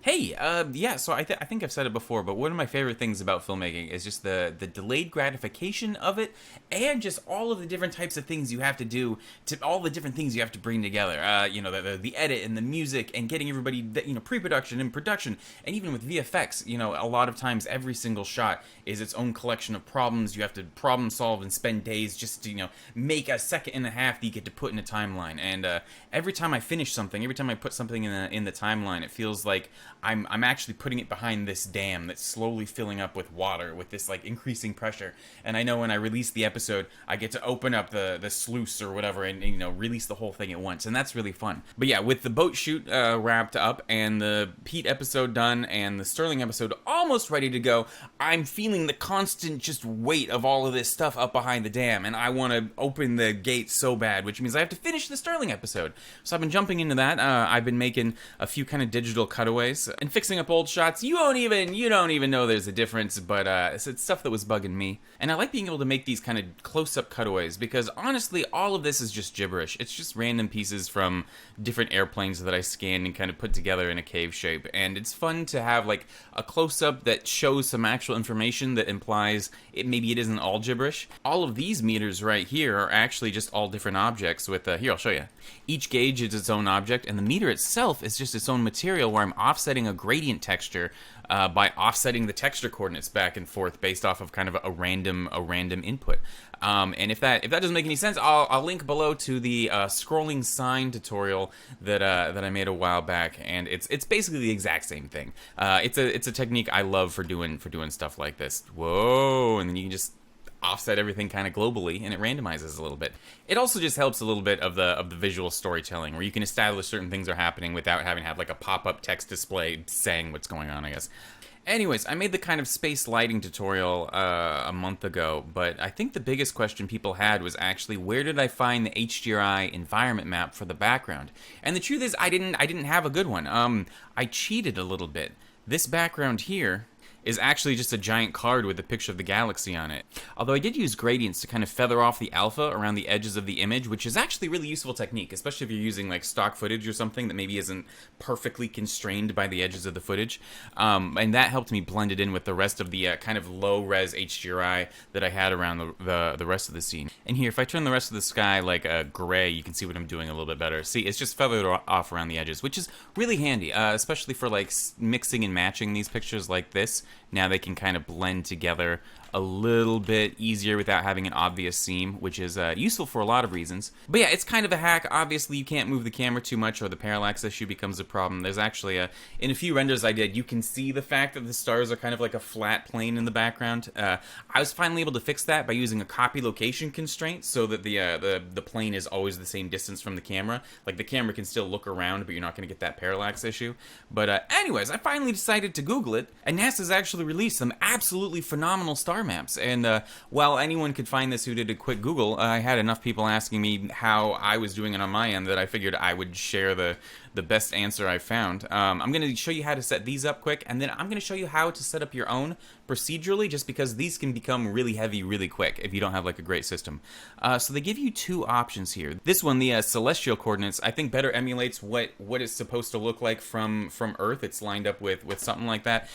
Hey, yeah, so I think I've said it before, but one of my favorite things about filmmaking is just the delayed gratification of it, and just all of the different types of things you have to do, to all the different things you have to bring together. The edit and the music and getting everybody, pre-production and production, and even with VFX, a lot of times every single shot is its own collection of problems. You have to problem solve and spend days just to, make a second and a half that you get to put in a timeline. And every time I finish something, every time I put something in the timeline, it feels like I'm actually putting it behind this dam that's slowly filling up with water, with this like increasing pressure. And I know when I release the episode, I get to open up the sluice or whatever and release the whole thing at once, and that's really fun. But yeah, with the boat shoot wrapped up and the Pete episode done and the Sterling episode almost ready to go, I'm feeling the constant just weight of all of this stuff up behind the dam, and I want to open the gate so bad, which means I have to finish the Sterling episode. So I've been jumping into that. I've been making a few kind of digital cutaways and fixing up old shots. You don't even know there's a difference, but it's stuff that was bugging me. And I like being able to make these kind of close-up cutaways because honestly, all of this is just gibberish. It's just random pieces from different airplanes that I scanned and kind of put together in a cave shape. And it's fun to have like a close-up that shows some actual information that implies maybe it isn't all gibberish. All of these meters right here are actually just all different objects with, here, I'll show you. Each gauge is its own object, and the meter itself is just its own material where I'm offsetting a gradient texture by offsetting the texture coordinates back and forth based off of kind of a random input. And if that doesn't make any sense, I'll link below to the scrolling sign tutorial that I made a while back, and it's basically the exact same thing. It's a technique I love for doing stuff like this. Whoa, and then you can just offset everything kind of globally, and it randomizes a little bit. It also just helps a little bit of the visual storytelling, where you can establish certain things are happening without having to have like a pop-up text display saying what's going on, I guess. Anyways, I made the kind of space lighting tutorial a month ago, but I think the biggest question people had was actually where did I find the HDRI environment map for the background? And the truth is, I didn't have a good one. I cheated a little bit. This background here is actually just a giant card with a picture of the galaxy on it. Although I did use gradients to kind of feather off the alpha around the edges of the image, which is actually a really useful technique, especially if you're using like stock footage or something that maybe isn't perfectly constrained by the edges of the footage. And that helped me blend it in with the rest of the kind of low-res HDRI that I had around the rest of the scene. And here, if I turn the rest of the sky like gray, you can see what I'm doing a little bit better. See, it's just feathered off around the edges, which is really handy, especially for like mixing and matching these pictures like this. Now they can kind of blend together a little bit easier without having an obvious seam, which is useful for a lot of reasons. But yeah, it's kind of a hack. Obviously, you can't move the camera too much or the parallax issue becomes a problem. There's actually in a few renders I did, you can see the fact that the stars are kind of like a flat plane in the background. I was finally able to fix that by using a copy location constraint so that the plane is always the same distance from the camera. Like the camera can still look around, but you're not going to get that parallax issue. But anyways, I finally decided to Google it, and NASA's actually released some absolutely phenomenal star maps. And while anyone could find this who did a quick Google, I had enough people asking me how I was doing it on my end that I figured I would share the best answer I found. I'm going to show you how to set these up quick, and then I'm going to show you how to set up your own procedurally, just because these can become really heavy really quick if you don't have like a great system. So they give you two options here. This one, the celestial coordinates, I think better emulates what it's supposed to look like from Earth. It's lined up with something like that.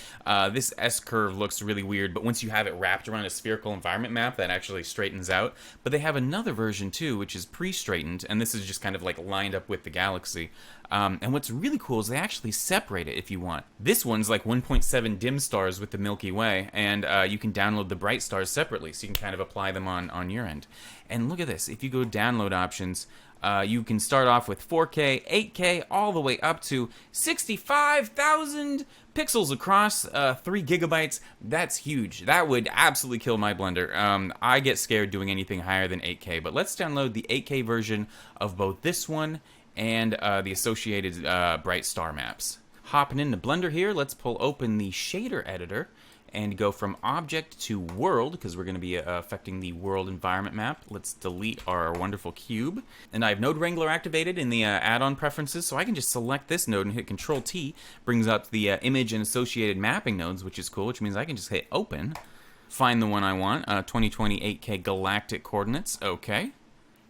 This S-curve looks really weird, but once you have it wrapped around a spherical environment map, that actually straightens out. But they have another version too, which is pre-straightened, and this is just kind of like lined up with the galaxy. And what's really cool is they actually separate it if you want. This one's like 1.7 dim stars with the Milky Way, and you can download the bright stars separately, so you can kind of apply them on your end. And look at this. If you go download options, you can start off with 4K, 8K, all the way up to 65,000 pixels across, 3 gigabytes. That's huge. That would absolutely kill my Blender. I get scared doing anything higher than 8K, but let's download the 8K version of both this one and the associated bright star maps. Hopping into Blender here, let's pull open the shader editor and go from object to world, because we're going to be affecting the world environment map. Let's delete our wonderful cube. And I have Node Wrangler activated in the add-on preferences, so I can just select this node and hit Control-T. Brings up the image and associated mapping nodes, which is cool, which means I can just hit open. Find the one I want, 2020 8K galactic coordinates, okay.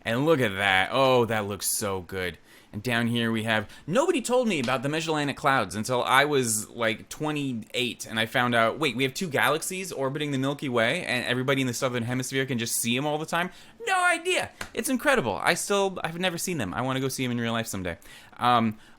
And look at that. Oh, that looks so good. And down here we have, nobody told me about the Magellanic Clouds until I was like 28, and I found out, wait, we have 2 galaxies orbiting the Milky Way, and everybody in the southern hemisphere can just see them all the time? No idea. It's incredible. I've never seen them. I want to go see them in real life someday.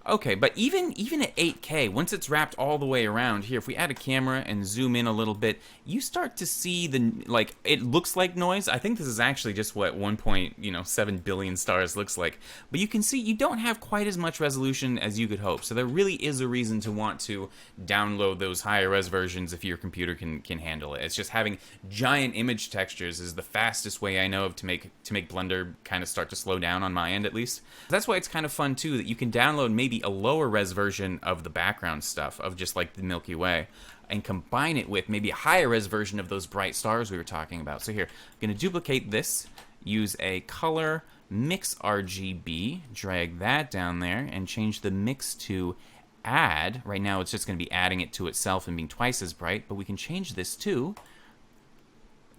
Okay, but even at 8K, once it's wrapped all the way around here, if we add a camera and zoom in a little bit, you start to see it looks like noise. I think this is actually just what 1.7 billion stars looks like. But you can see you don't have quite as much resolution as you could hope. So there really is a reason to want to download those higher res versions if your computer can handle it. It's just having giant image textures is the fastest way I know of to make Blender kind of start to slow down on my end, at least. That's why it's kind of fun too that you can download maybe a lower res version of the background stuff of just like the Milky Way and combine it with maybe a higher res version of those bright stars we were talking about. So here, I'm going to duplicate this, use a color mix RGB, drag that down there, and change the mix to add. Right now it's just going to be adding it to itself and being twice as bright, but we can change this to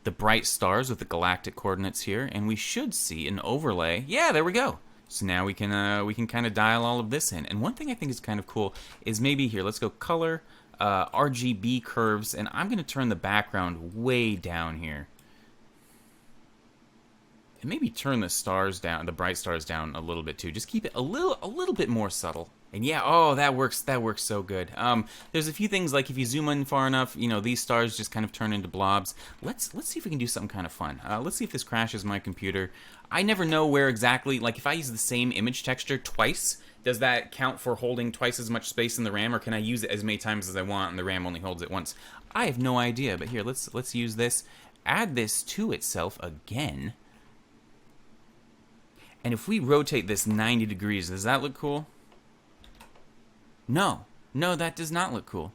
the bright stars with the galactic coordinates here, and we should see an overlay. Yeah, there we go. So now we can kind of dial all of this in. And one thing I think is kind of cool is maybe here, let's go color, RGB curves, and I'm going to turn the background way down here. And maybe turn the stars down, the bright stars down a little bit too. Just keep it a little bit more subtle. And yeah, oh, that works so good. There's a few things like if you zoom in far enough, these stars just kind of turn into blobs. Let's see if we can do something kind of fun. Let's see if this crashes my computer. I never know where exactly, like if I use the same image texture twice, does that count for holding twice as much space in the RAM, or can I use it as many times as I want and the RAM only holds it once? I have no idea, but here, let's use this. Add this to itself again. And if we rotate this 90 degrees, does that look cool? No, that does not look cool.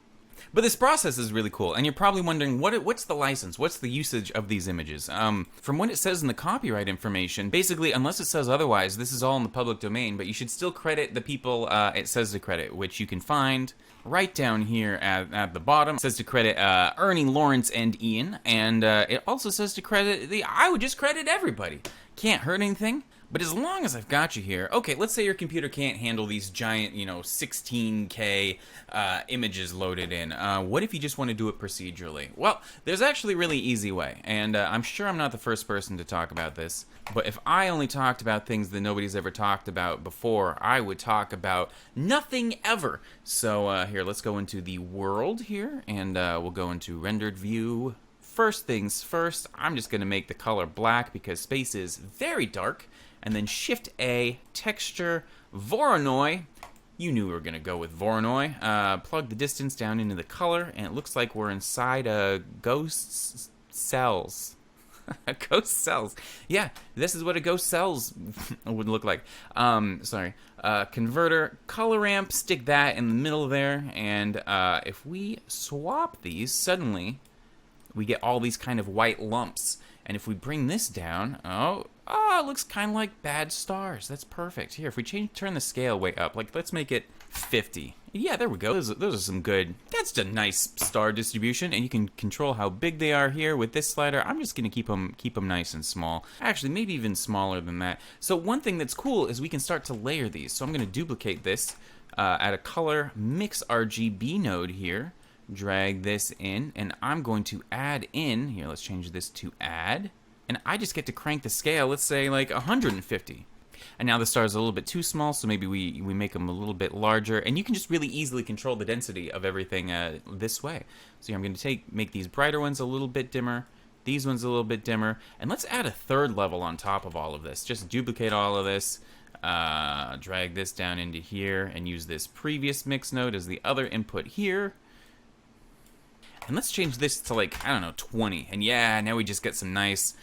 But this process is really cool, and you're probably wondering, what's the license? What's the usage of these images? From what it says in the copyright information, basically, unless it says otherwise, this is all in the public domain, but you should still credit the people it says to credit, which you can find right down here at the bottom. It says to credit Ernie, Lawrence, and Ian, and it also says to credit I would just credit everybody. Can't hurt anything. But as long as I've got you here, okay, let's say your computer can't handle these giant, 16K images loaded in. What if you just want to do it procedurally? Well, there's actually a really easy way, and I'm sure I'm not the first person to talk about this, but if I only talked about things that nobody's ever talked about before, I would talk about nothing ever. So here, let's go into the world here, and we'll go into rendered view. First things first, I'm just going to make the color black because space is very dark. And then Shift-A, Texture, Voronoi. You knew we were going to go with Voronoi. Plug the distance down into the color, and it looks like we're inside a ghost cells. Ghost cells. Yeah, this is what a ghost cells would look like. Converter, color ramp, stick that in the middle there, and if we swap these, suddenly we get all these kind of white lumps. And if we bring this down, it looks kind of like bad stars. That's perfect. Here, if we turn the scale way up, like let's make it 50. Yeah, there we go. Those are some good. That's a nice star distribution, and you can control how big they are here with this slider. I'm just gonna keep them nice and small. Actually, maybe even smaller than that. So one thing that's cool is we can start to layer these. So I'm gonna duplicate this, add a color mix RGB node here. Drag this in, and I'm going to add in, here, let's change this to add, and I just get to crank the scale, let's say like 150. And now the star is a little bit too small, so maybe we make them a little bit larger, and you can just really easily control the density of everything this way. So here I'm going to make these brighter ones a little bit dimmer, these ones a little bit dimmer, and let's add a third level on top of all of this. Just duplicate all of this, drag this down into here, and use this previous mix node as the other input here. And let's change this to like, I don't know, 20. And yeah, now we just get some nice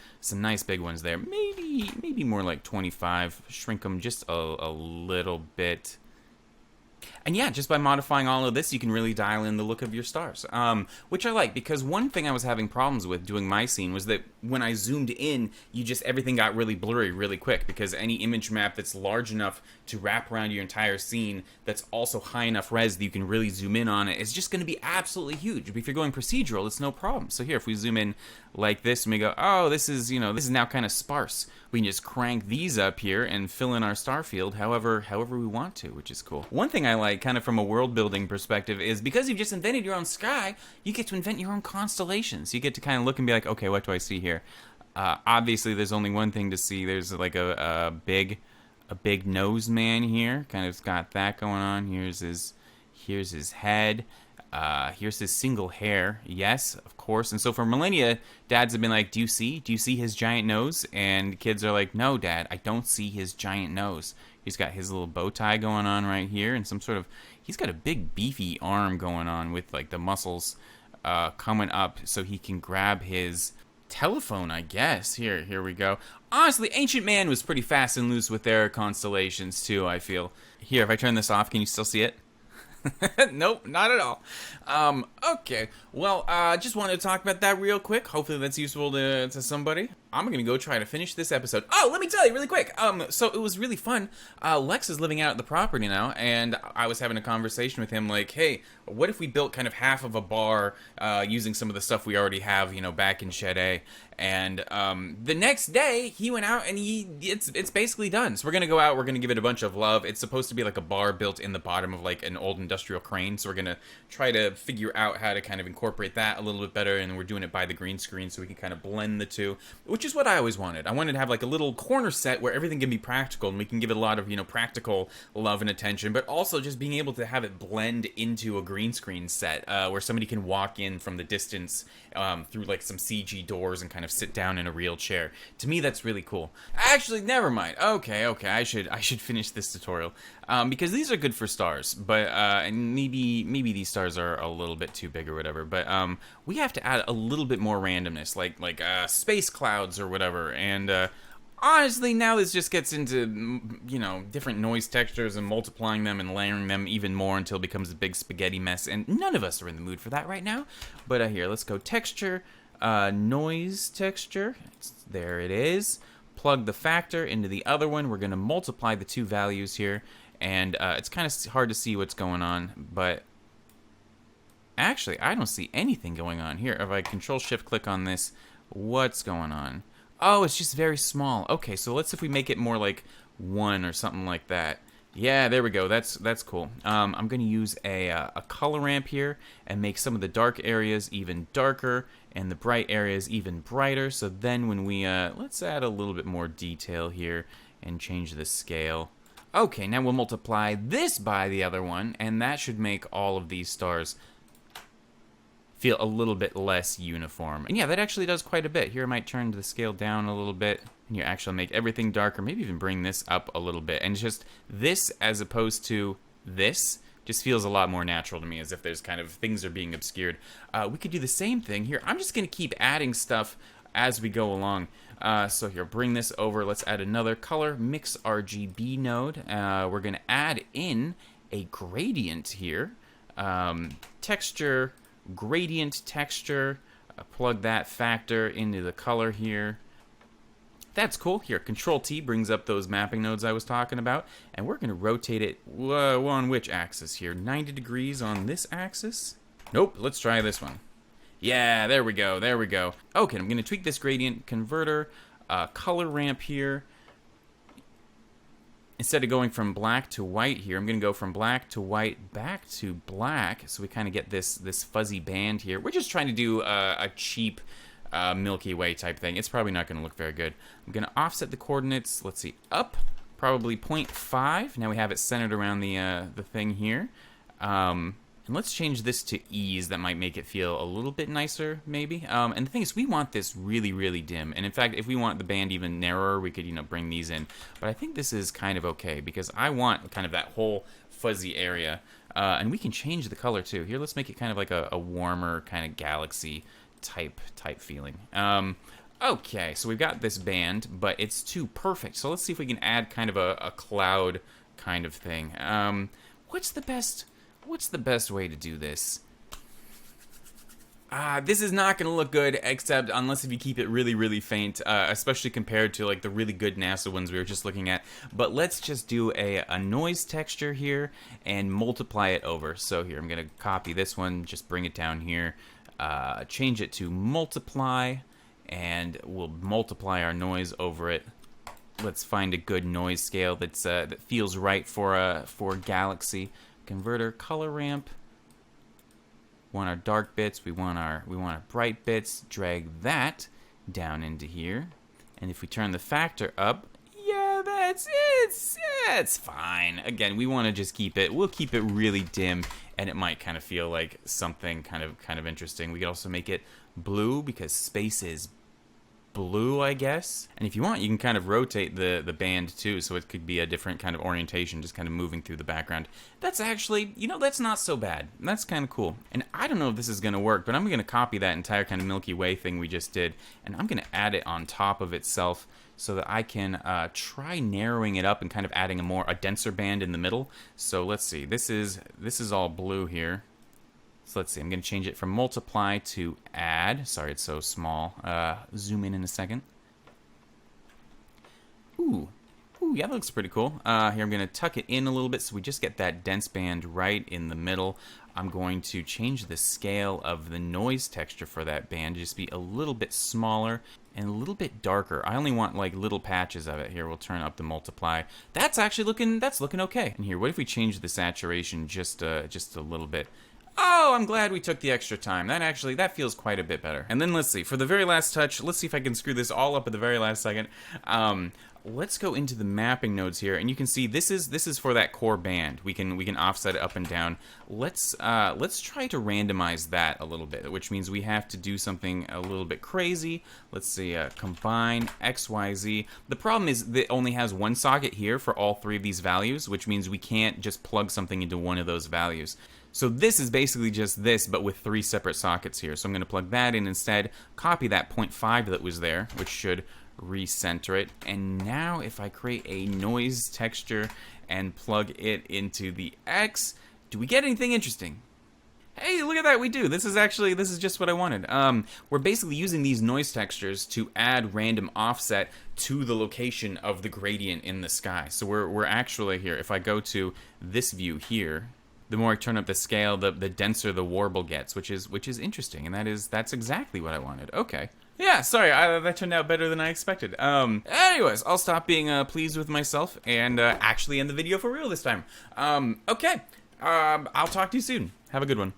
big ones there. Maybe more like 25. Shrink them just a little bit. And yeah, just by modifying all of this, you can really dial in the look of your stars, which I like, because one thing I was having problems with doing my scene was that when I zoomed in, everything got really blurry really quick, because any image map that's large enough to wrap around your entire scene, that's also high enough res that you can really zoom in on it, is just going to be absolutely huge. But if you're going procedural, it's no problem. So here, if we zoom in like this and we go, oh, this is now kind of sparse, we can just crank these up here and fill in our star field however we want to, which is cool. One thing I like, kind of from a world building perspective, is because you've just invented your own sky, you get to invent your own constellations. You get to kind of look and be like, okay, what do I see here? Obviously, there's only one thing to see. There's like a big nose man here. Kind of got that going on. Here's his head. Here's his single hair. Yes, of course. And so for millennia, dads have been like, do you see his giant nose? And kids are like, no, Dad, I don't see his giant nose. He's got his little bow tie going on right here, and he's got a big beefy arm going on with like the muscles coming up so he can grab his telephone, I guess. Here we go. Honestly, Ancient Man was pretty fast and loose with their constellations too, I feel. Here, if I turn this off, can you still see it? Nope, not at all. Okay. Well, just wanted to talk about that real quick. Hopefully that's useful to somebody. I'm gonna go try to finish this episode. Oh, let me tell you really quick. So it was really fun. Lex is living out at the property now, and I was having a conversation with him like, hey, what if we built kind of half of a bar using some of the stuff we already have, back in Shed A? And the next day, he went out and it's basically done. So we're gonna go out. We're gonna give it a bunch of love. It's supposed to be like a bar built in the bottom of like an old industrial crane. So we're gonna try to figure out how to kind of incorporate that a little bit better. And we're doing it by the green screen so we can kind of blend the two, which is what I always wanted. I wanted to have like a little corner set where everything can be practical and we can give it a lot of practical love and attention, but also just being able to have it blend into a green screen set where somebody can walk in from the distance through like some CG doors and kind of sit down in a real chair. To me, that's really cool. Actually, never mind. Okay, I should finish this tutorial because these are good for stars, but and maybe these stars are a little bit too big or whatever. But we have to add a little bit more randomness, like space clouds or whatever. And honestly, now this just gets into, different noise textures and multiplying them and layering them even more until it becomes a big spaghetti mess, and none of us are in the mood for that right now. But here, let's go texture, noise texture. There it is. Plug the factor into the other one. We're going to multiply the two values here, and it's kind of hard to see what's going on, but actually, I don't see anything going on here. If I Control-Shift-Click on this, what's going on? Oh, it's just very small. Okay, so let's see if we make it more like 1 or something like that. Yeah, there we go. That's cool. I'm going to use a color ramp here and make some of the dark areas even darker and the bright areas even brighter. So then when we, let's add a little bit more detail here and change the scale. Okay, now we'll multiply this by the other one, and that should make all of these stars feel a little bit less uniform. And yeah, that actually does quite a bit. Here I might turn the scale down a little bit. And here actually make everything darker, maybe even bring this up a little bit. And just this as opposed to this just feels a lot more natural to me, as if there's kind of things are being obscured. We could do the same thing here. I'm just gonna keep adding stuff as we go along. So here, bring this over. Let's add another color, mix RGB node. We're gonna add in a gradient here. Texture, gradient texture, plug that factor into the color here. That's cool. Here, Control-T brings up those mapping nodes I was talking about, and we're going to rotate it on which axis here? 90 degrees on this axis? Nope, let's try this one. Yeah, there we go, there we go. Okay, I'm going to tweak this gradient converter, color ramp here. Instead of going from black to white here, I'm going to go from black to white back to black, so we kind of get this fuzzy band here. We're just trying to do a cheap Milky Way type thing. It's probably not going to look very good. I'm going to offset the coordinates, let's see, up, probably 0.5. Now we have it centered around the thing here. And let's change this to ease. That might make it feel a little bit nicer, maybe. And the thing is, we want this really, really dim. And in fact, if we want the band even narrower, we could, bring these in. But I think this is kind of okay, because I want kind of that whole fuzzy area. And we can change the color, too. Here, let's make it kind of like a warmer kind of galaxy type feeling. Okay, so we've got this band, but it's too perfect. So let's see if we can add kind of a cloud kind of thing. what's the best way to do this? This is not going to look good, except unless if you keep it really, really faint, especially compared to like the really good NASA ones we were just looking at. But let's just do a noise texture here and multiply it over. So here, I'm going to copy this one, just bring it down here, change it to multiply, and we'll multiply our noise over it. Let's find a good noise scale that's that feels right for a galaxy. Converter, color ramp. Want our dark bits, we want our bright bits. Drag that down into here, and if we turn the factor up, yeah, it's fine. Again, we want to just keep it. We'll keep it really dim, and it might kind of feel like something kind of interesting. We could also make it blue because space is blue, I guess. And if you want, you can kind of rotate the band too, so it could be a different kind of orientation, just kind of moving through the background. That's actually, that's not so bad. That's kind of cool. And I don't know if this is going to work, but I'm going to copy that entire kind of Milky Way thing we just did, and I'm going to add it on top of itself so that I can try narrowing it up and kind of adding a denser band in the middle. So let's see. This is all blue here. So let's see, I'm going to change it from multiply to add. Sorry, it's so small. Zoom in a second. Ooh, yeah, that looks pretty cool. Here, I'm going to tuck it in a little bit so we just get that dense band right in the middle. I'm going to change the scale of the noise texture for that band to just be a little bit smaller and a little bit darker. I only want like little patches of it. Here, we'll turn up the multiply. That's actually looking okay. And here, what if we change the saturation just a little bit? Oh, I'm glad we took the extra time. That feels quite a bit better. And then let's see, for the very last touch, let's see if I can screw this all up at the very last second. Let's go into the mapping nodes here, and you can see this is for that core band. We can offset it up and down. Let's try to randomize that a little bit, which means we have to do something a little bit crazy. Let's see, combine XYZ. The problem is that it only has one socket here for all three of these values, which means we can't just plug something into one of those values. So this is basically just this, but with three separate sockets here. So I'm going to plug that in instead, copy that 0.5 that was there, which should recenter it. And now if I create a noise texture and plug it into the X, do we get anything interesting? Hey, look at that, we do. This is just what I wanted. We're basically using these noise textures to add random offset to the location of the gradient in the sky. So we're actually here, if I go to this view here, the more I turn up the scale, the denser the warble gets, which is interesting, and that's exactly what I wanted. Okay. Yeah, sorry, that turned out better than I expected. Anyways, I'll stop being pleased with myself and actually end the video for real this time. Okay. I'll talk to you soon. Have a good one.